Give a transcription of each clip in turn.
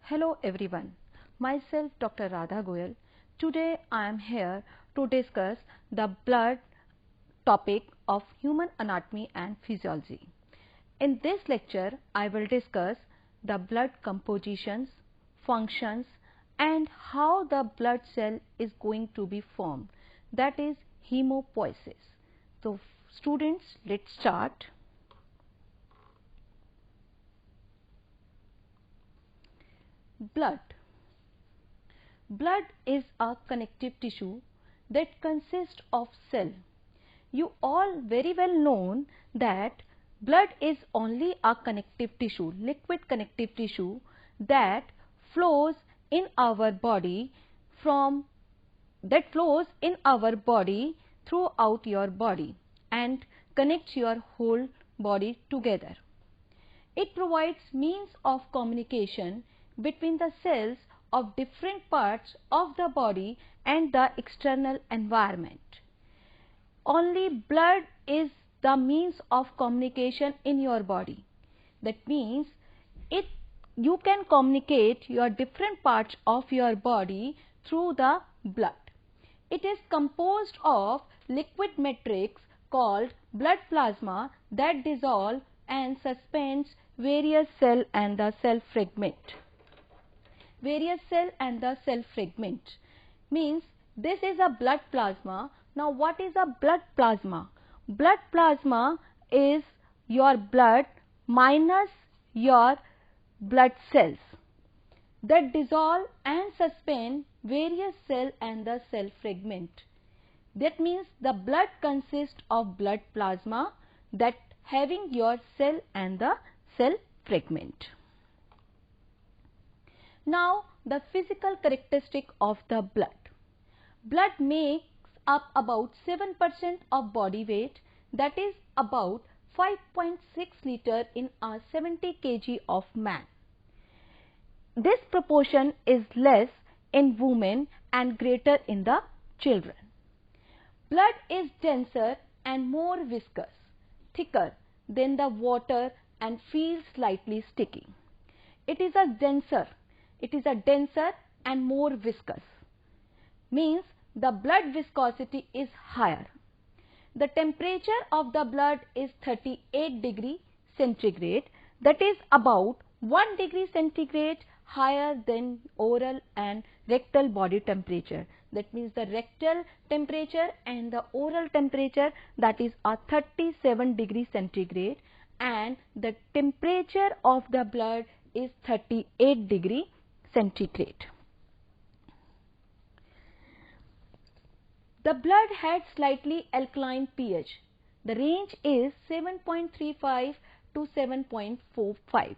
Hello everyone, myself Dr. Radha Goyal. Today I am here to discuss the blood topic of human anatomy and physiology. In this lecture I will discuss the blood compositions, functions and how the blood cell is going to be formed, that is hemopoiesis. So students, let's start. Blood. Blood is a connective tissue that consists of cell. You all very well know that blood is only a connective tissue, liquid connective tissue that flows in our body throughout your body and connects your whole body together. It provides means of communication between the cells of different parts of the body and the external environment. Only blood is the means of communication in your body. That means you can communicate your different parts of your body through the blood. It is composed of liquid matrix called blood plasma that dissolve and suspends various cell and the cell fragment. Means this is a blood plasma. Now what is a blood plasma? Blood plasma is your blood minus your blood cells that dissolve and suspend various cell and the cell fragment. That means the blood consists of blood plasma that having your cell and the cell fragment. Now the physical characteristic of the blood. Blood makes up about 7% of body weight, that is about 5.6 liter in a 70 kg of man. This proportion is less in women and greater in the children. Blood is denser and more viscous, thicker than the water and feels slightly sticky. It is a denser and more viscous, means the blood viscosity is higher. The temperature of the blood is 38 degree centigrade, that is about 1 degree centigrade higher than oral and rectal body temperature. That means the rectal temperature and the oral temperature, that is a 37 degree centigrade, and the temperature of the blood is 38 degree centigrade. The blood has slightly alkaline pH. The range is 7.35 to 7.45.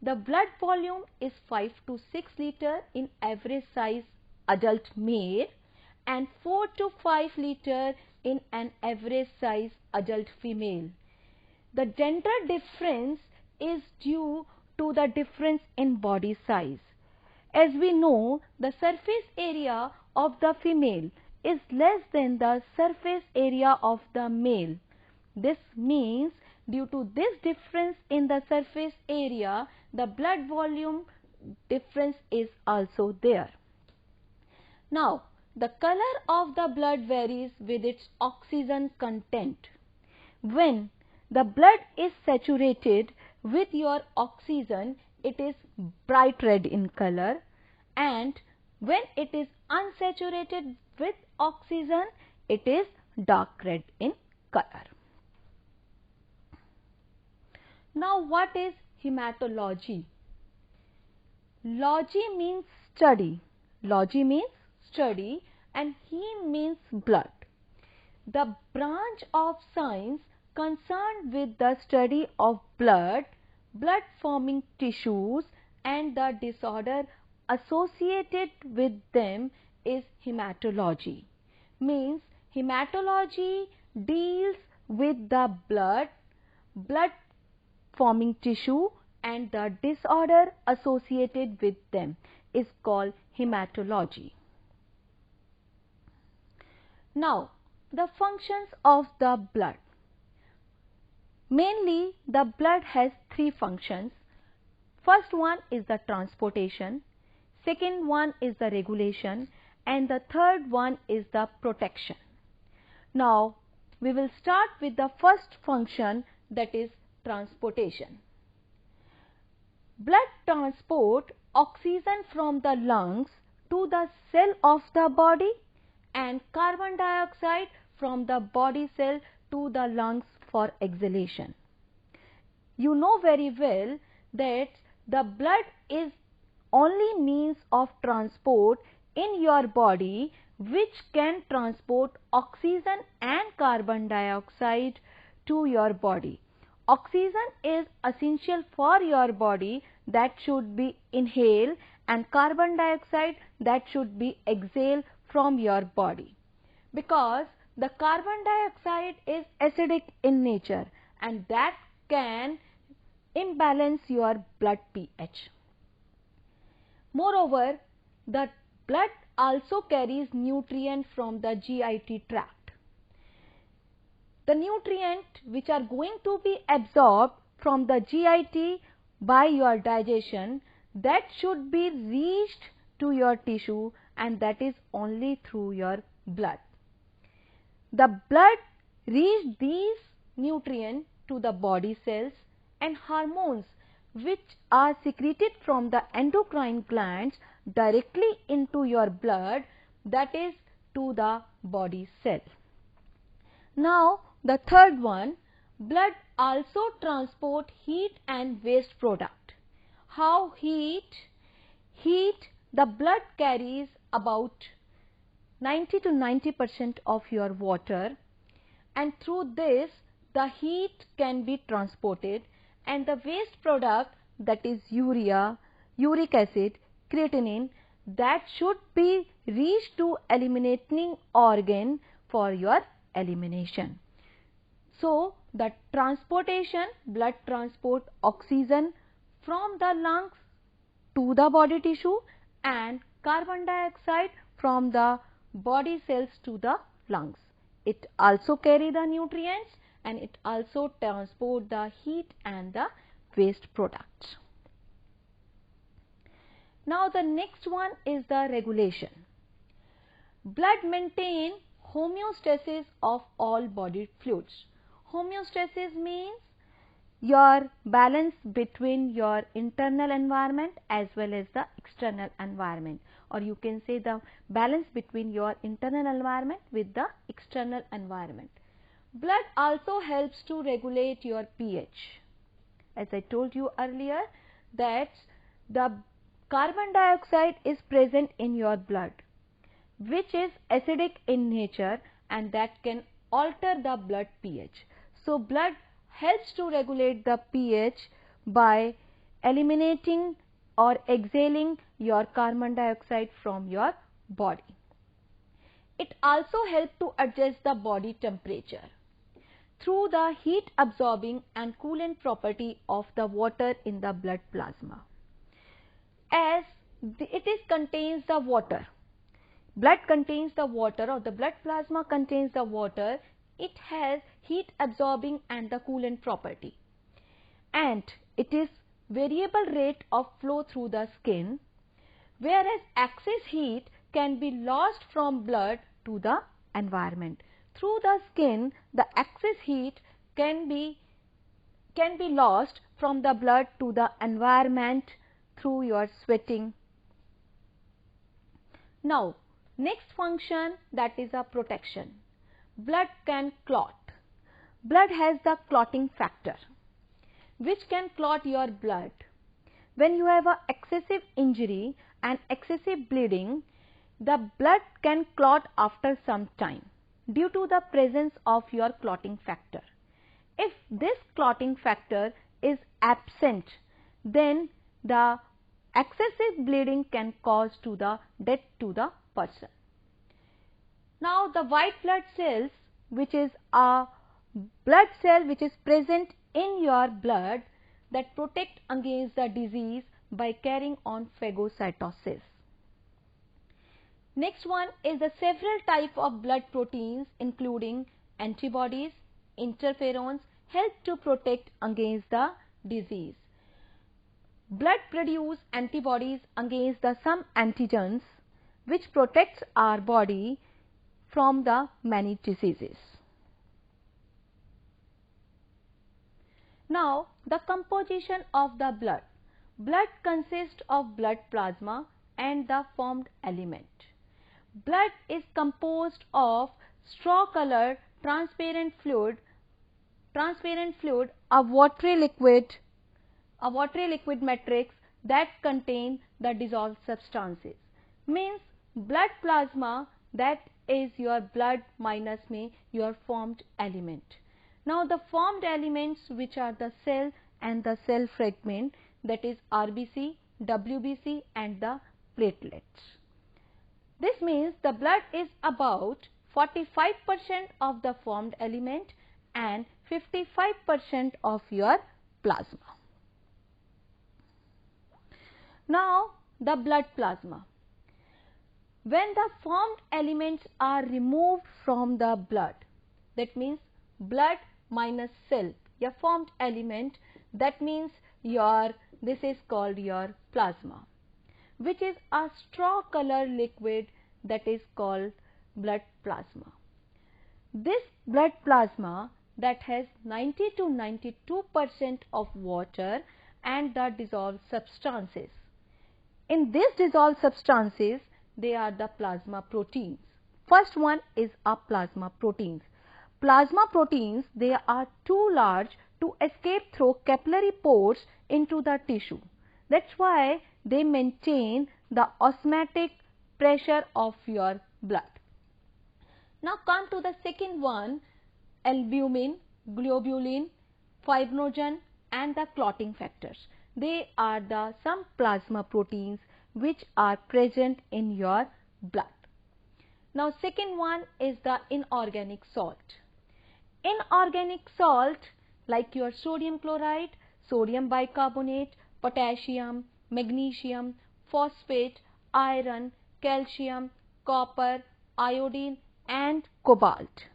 The blood volume is 5 to 6 liter in average size adult male and 4 to 5 liter in an average size adult female. The gender difference is due to the difference in body size. As we know, the surface area of the female is less than the surface area of the male. This means due to this difference in the surface area, the blood volume difference is also there. Now, the color of the blood varies with its oxygen content. When the blood is saturated with your oxygen, it is bright red in color, and when it is unsaturated with oxygen, it is dark red in color. Now what is hematology? Logy means study. And heme means blood. The branch of science concerned with the study of blood forming tissues and the disorder associated with them is hematology. Means hematology deals with the blood forming tissue and the disorder associated with them is called hematology. Now the functions of the blood. Mainly the blood has three functions. First one is the transportation, second one is the regulation, and the third one is the protection. Now we will start with the first function, that is transportation. Blood transport oxygen from the lungs to the cell of the body and carbon dioxide from the body cell to the lungs for exhalation. You know very well that the blood is only means of transport in your body which can transport oxygen and carbon dioxide to your body. Oxygen is essential for your body, that should be inhaled, and carbon dioxide that should be exhaled from your body, because the carbon dioxide is acidic in nature and that can imbalance your blood pH. Moreover, the blood also carries nutrients from the GIT tract. The nutrients which are going to be absorbed from the GIT by your digestion, that should be reached to your tissue, and that is only through your blood. The blood reaches these nutrients to the body cells, and hormones which are secreted from the endocrine glands directly into your blood, that is to the body cell. Now the third one, blood also transport heat and waste product. How heat? Heat, the blood carries about 90 to 90% of your water, and through this the heat can be transported, and the waste product, that is urea, uric acid, creatinine, that should be reached to eliminating organ for your elimination. So the transportation, blood transport oxygen from the lungs to the body tissue and carbon dioxide from the body cells to the lungs. It also carry the nutrients and it also transport the heat and the waste products. Now the next one is the regulation. Blood maintain homeostasis of all body fluids. Homeostasis means your balance between your internal environment as well as the external environment, or you can say the balance between your internal environment with the external environment. Blood also helps to regulate your pH. As I told you earlier that the carbon dioxide is present in your blood which is acidic in nature, and that can alter the blood pH. So blood helps to regulate the pH by eliminating or exhaling your carbon dioxide from your body. It also helps to adjust the body temperature through the heat absorbing and coolant property of the water in the blood plasma. As it contains the water, blood contains the water, or the blood plasma contains the water, it has heat absorbing and the coolant property, and it is variable rate of flow through the skin, whereas excess heat can be lost from blood to the environment. Through the skin, the excess heat can be lost from the blood to the environment through your sweating. Now next function, that is a protection. Blood can clot. Blood has the clotting factor which can clot your blood. When you have a excessive injury and excessive bleeding, the blood can clot after some time due to the presence of your clotting factor. If this clotting factor is absent, then the excessive bleeding can cause to the death to the person. Now the white blood cells, which is a blood cell which is present in your blood, that protect against the disease by carrying on phagocytosis. Next one is the several type of blood proteins including antibodies, interferons help to protect against the disease. blood produce antibodies against the some antigens which protects our body from the many diseases. Now, the composition of the blood. Blood consists of blood plasma and the formed element. Blood is composed of straw-colored transparent fluid, a watery liquid matrix that contain the dissolved substances. Means blood plasma, that is your blood minus में your formed element. Now the formed elements, which are the cell and the cell fragment, that is RBC, WBC and the platelets. This means the blood is about 45% of the formed element and 55% of your plasma. Now the blood plasma. When the formed elements are removed from the blood, that means blood minus cell, your formed element, that means this is called your plasma, which is a straw color liquid, that is called blood plasma. This blood plasma that has 90 to 92% of water and the dissolved substances. In these dissolved substances, they are the plasma proteins. First one is a plasma proteins. Plasma proteins, they are too large to escape through capillary pores into the tissue. That's why they maintain the osmotic pressure of your blood. Now come to the second one, albumin, globulin, fibrinogen and the clotting factors. They are the some plasma proteins which are present in your blood. Now second one is the inorganic salt. Inorganic salt like your sodium chloride, sodium bicarbonate, potassium, magnesium, phosphate, iron, calcium, copper, iodine and cobalt.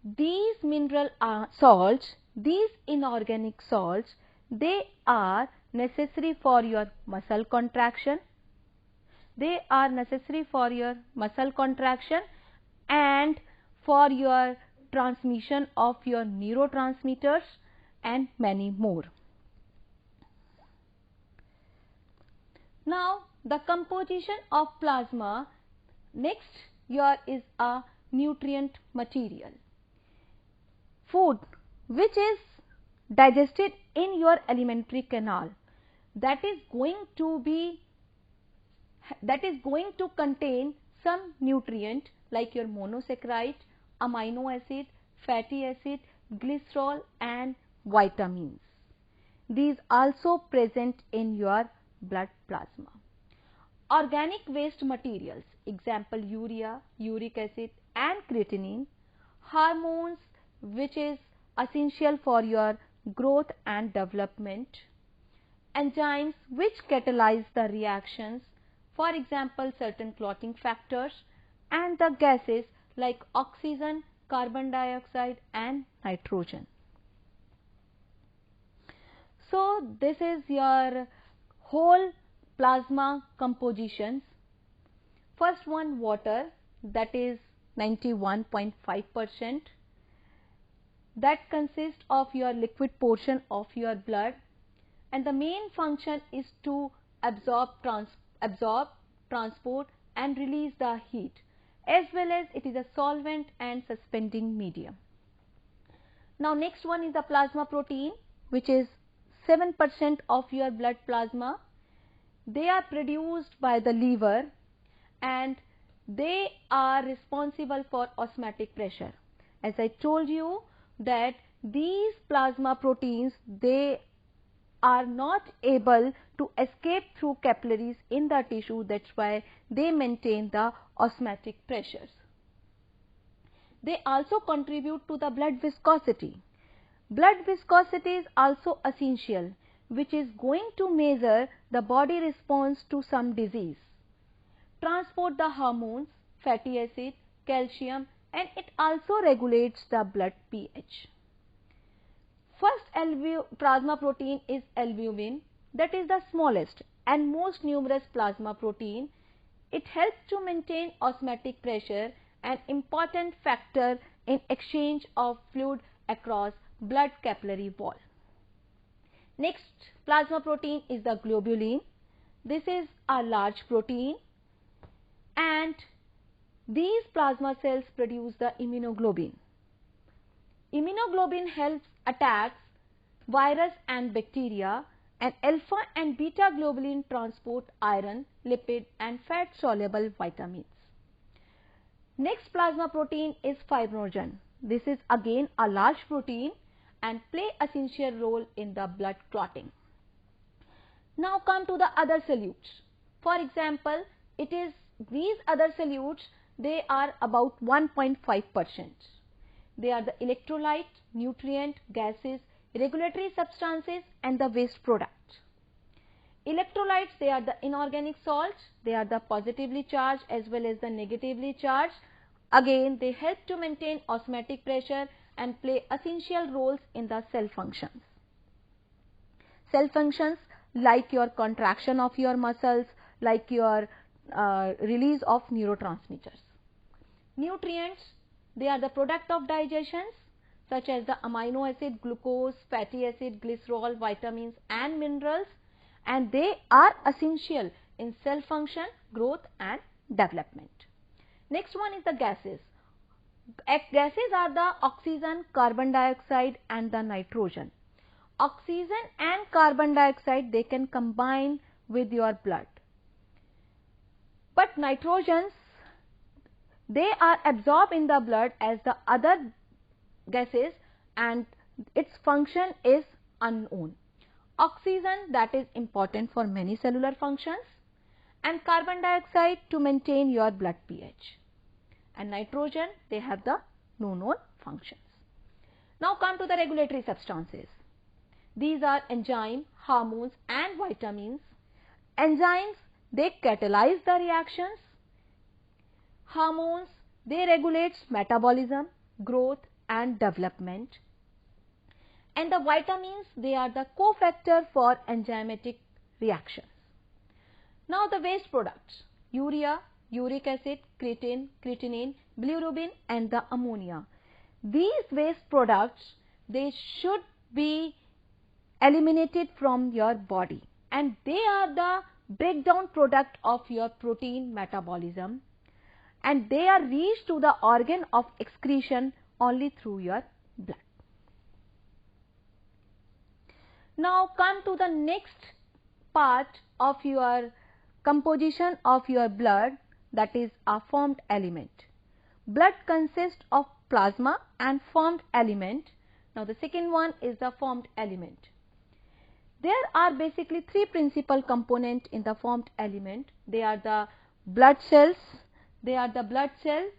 These mineral salts, these inorganic salts, they are necessary for your muscle contraction. They are necessary for your muscle contraction and for your transmission of your neurotransmitters and many more. Now the composition of plasma. Next here is a nutrient material. Food which is digested in your alimentary canal, that is going to contain some nutrient like your monosaccharide, amino acid, fatty acid, glycerol and vitamins. These also present in your blood plasma. Organic waste materials, example urea, uric acid and creatinine. Hormones which is essential for your growth and development. Enzymes which catalyze the reactions, for example certain clotting factors, and the gases like oxygen, carbon dioxide and nitrogen. So this is your whole plasma compositions. First one, water, that is 91.5%. That consists of your liquid portion of your blood, and the main function is to absorb, transport and release the heat, as well as it is a solvent and suspending medium. Now next one is the plasma protein, which is 7% of your blood plasma. They are produced by the liver and they are responsible for osmotic pressure. As I told you that these plasma proteins, they are not able to escape through capillaries in the tissue. That's why they maintain the osmotic pressures. They also contribute to the blood viscosity. Blood viscosity is also essential, which is going to measure the body response to some disease, transport the hormones, fatty acid, calcium, and it also regulates the blood pH. first plasma protein is albumin, that is the smallest and most numerous plasma protein. It helps to maintain osmotic pressure, an important factor in exchange of fluid across blood capillary wall. Next plasma protein is the globulin. This is a large protein, and these plasma cells produce the immunoglobulin. Immunoglobulin helps attacks virus and bacteria, and alpha and beta globulin transport iron, lipid and fat soluble vitamins. Next plasma protein is fibrinogen. This is again a large protein and play essential role in the blood clotting. Now come to the other solutes. For example, it is these other solutes, they are about 1.5%. They are the electrolyte, nutrient, gases, regulatory substances and the waste product. Electrolytes, they are the inorganic salts, they are the positively charged as well as the negatively charged. Again, they help to maintain osmotic pressure and play essential roles in the cell functions. Cell functions like your contraction of your muscles, like your release of neurotransmitters. Nutrients, they are the product of digestions such as the amino acid, glucose, fatty acid, glycerol, vitamins and minerals, and they are essential in cell function, growth and development. Next one is the gases. Gases are the oxygen, carbon dioxide and the nitrogen. Oxygen and carbon dioxide, they can combine with your blood. But nitrogens, they are absorbed in the blood as the other gases and its function is unknown. Oxygen, that is important for many cellular functions, and carbon dioxide to maintain your blood pH. And nitrogen, they have the no known functions. Now come to the regulatory substances. These are enzyme, hormones and vitamins. Enzymes, they catalyze the reactions. Hormones, they regulate metabolism, growth and development. And the vitamins, they are the cofactor for enzymatic reactions. Now the waste products, urea, uric acid, creatine, creatinine, bilirubin and the ammonia. These waste products, they should be eliminated from your body, and they are the breakdown product of your protein metabolism, and they are reached to the organ of excretion only through your blood. Now come to the next part of your composition of your blood, that is a formed element. Blood consists of plasma and formed element. Now the second one is the formed element. There are basically three principal components in the formed element. They are the blood cells, red blood cells,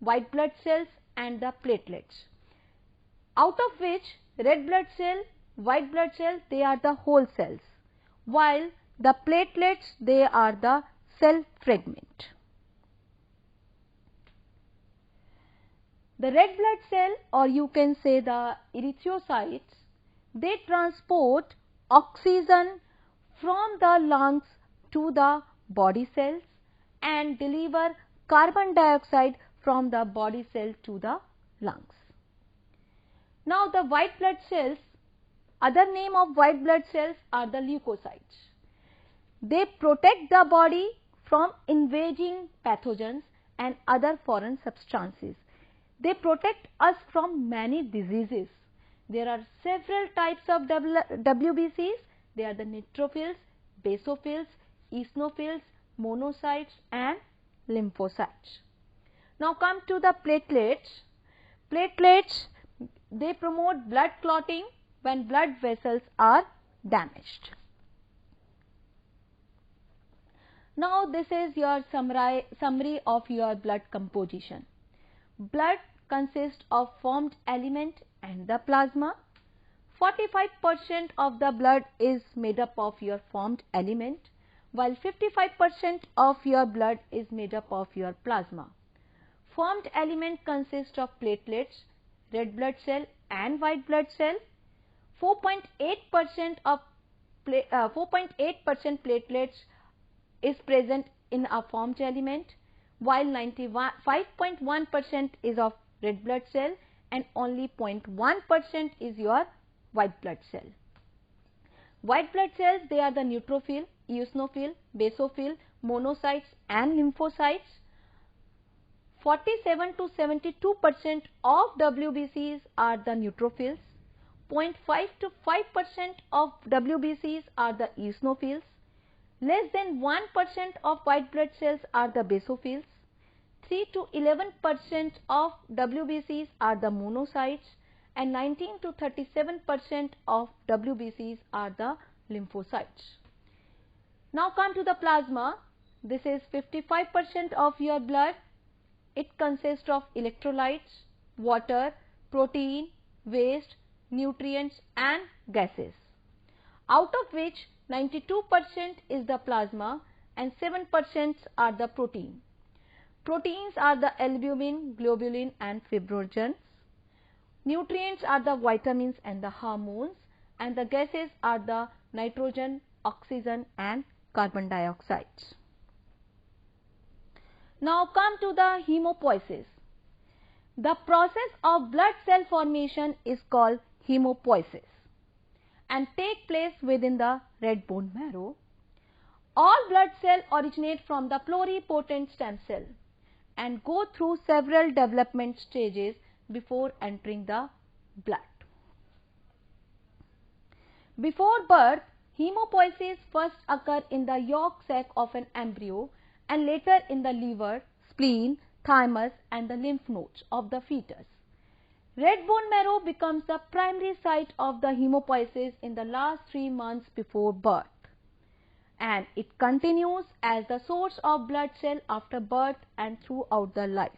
white blood cells and the platelets. Out of which red blood cell, white blood cell, they are the whole cells, while the platelets, they are the cell fragment. The red blood cell, or you can say the erythrocytes, they transport oxygen from the lungs to the body cells and deliver carbon dioxide from the body cell to the lungs. Now the white blood cells, other name of white blood cells are the leukocytes. They protect the body from invading pathogens and other foreign substances. They protect us from many diseases. There are several types of WBCs. They are the neutrophils, basophils, eosinophils, monocytes and lymphocytes. Now come to the platelets. Platelets, they promote blood clotting when blood vessels are damaged. Now this is your summary of your blood composition. Blood consists of formed element and the plasma. 45% of the blood is made up of your formed element, while 55% of your blood is made up of your plasma. Formed element consists of platelets, red blood cell and white blood cell. 4.8% platelets is present in a formed element, while 5.1% is of red blood cell and only 0.1% is your white blood cell. White blood cells, they are the neutrophil, eosinophil, basophil, monocytes and lymphocytes. 47 to 72% of WBCs are the neutrophils. 0.5 to 5% of WBCs are the eosinophils. Less than 1% of white blood cells are the basophils. 3 to 11% of WBCs are the monocytes, and 19 to 37% of WBCs are the lymphocytes. Now come to the plasma. This is 55% of your blood. It consists of electrolytes, water, protein, waste, nutrients and gases, out of which 92% is the plasma and 7% are the protein. Proteins are the albumin, globulin and fibrinogens. Nutrients are the vitamins and the hormones, and the gases are the nitrogen, oxygen and carbon dioxide. Now come to the hemopoiesis. The process of blood cell formation is called hemopoiesis and take place within the red bone marrow. All blood cells originate from the pluripotent stem cell and go through several development stages before entering the blood. Before birth, hemopoiesis first occurs in the yolk sac of an embryo and later in the liver, spleen, thymus and the lymph nodes of the fetus. Red bone marrow becomes the primary site of the hemopoiesis in the last 3 months before birth, and it continues as the source of blood cell after birth and throughout the life.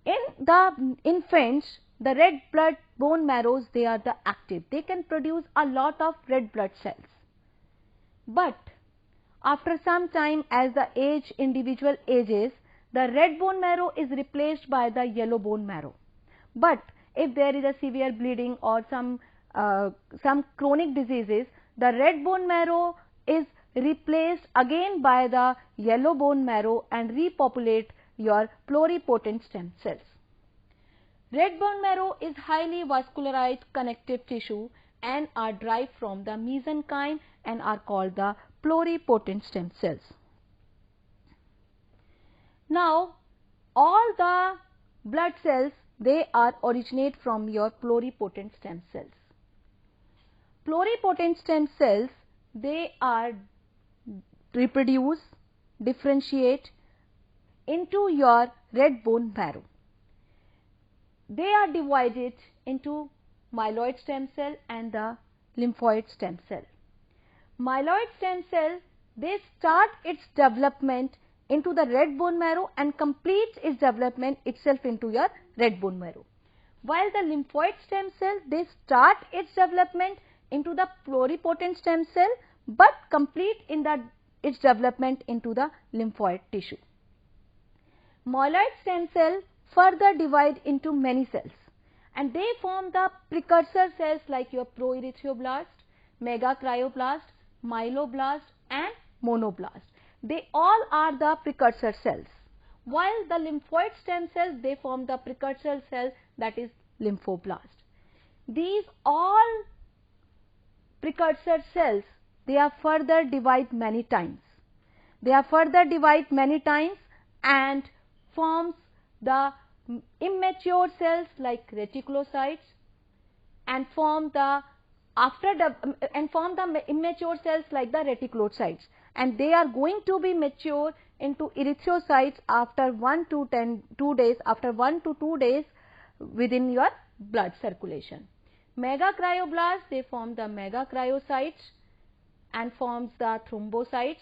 In the infants, the red blood bone marrows, they are the active. They can produce a lot of red blood cells. But after some time, as the individual ages, the red bone marrow is replaced by the yellow bone marrow. But if there is a severe bleeding or some chronic diseases, the red bone marrow is replaced again by the yellow bone marrow and repopulate your pluripotent stem cells. Red bone marrow is highly vascularized connective tissue and are derived from the mesenchyme and are called the pluripotent stem cells. Now, all the blood cells, they are originate from your pluripotent stem cells. Pluripotent stem cells, they are reproduce, differentiate into your red bone marrow. They are divided into myeloid stem cell and the lymphoid stem cell. Myeloid stem cell, they start its development into the red bone marrow and completes its development itself into your red bone marrow. While the lymphoid stem cell, they start its development into the pluripotent stem cell but complete in its development into the lymphoid tissue. Myeloid stem cell further divide into many cells and they form the precursor cells like your proerythroblast, megakryoblast, myeloblast and monoblast. They all are the precursor cells, while the lymphoid stem cells, they form the precursor cell, that is lymphoblast. These all precursor cells, they are further divide many times. They are further divide many times and forms the immature cells like reticulocytes and form the immature cells like the reticulocytes, and they are going to be mature into erythrocytes after 1 to 2 days within your blood circulation. Megakryoblast, they form the megakryocytes and forms the thrombocytes.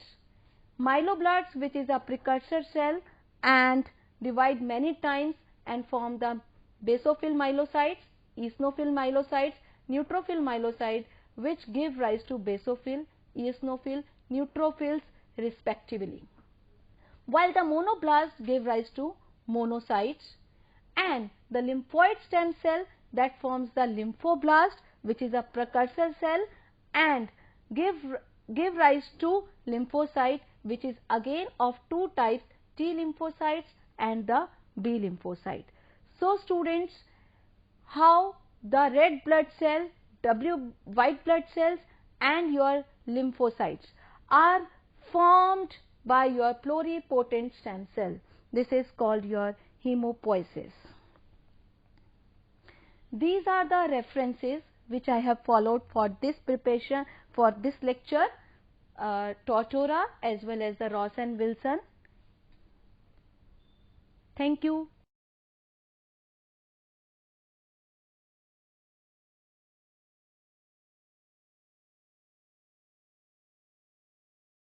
Myeloblasts, which is a precursor cell and divide many times and form the basophil myelocytes, eosinophil myelocytes, neutrophil myelocytes, which give rise to basophil, eosinophil, neutrophils respectively. While the monoblasts give rise to monocytes and the lymphoid stem cell that forms the lymphoblast, which is a precursor cell, and give rise to lymphocyte, which is again of two types, T lymphocytes and the B lymphocyte. So students, how the red blood cell, white blood cells and your lymphocytes are formed by your pluripotent stem cell. This is called your hemopoiesis. These are the references which I have followed for this preparation, for this lecture, Tortora as well as the Ross and Wilson. Thank you.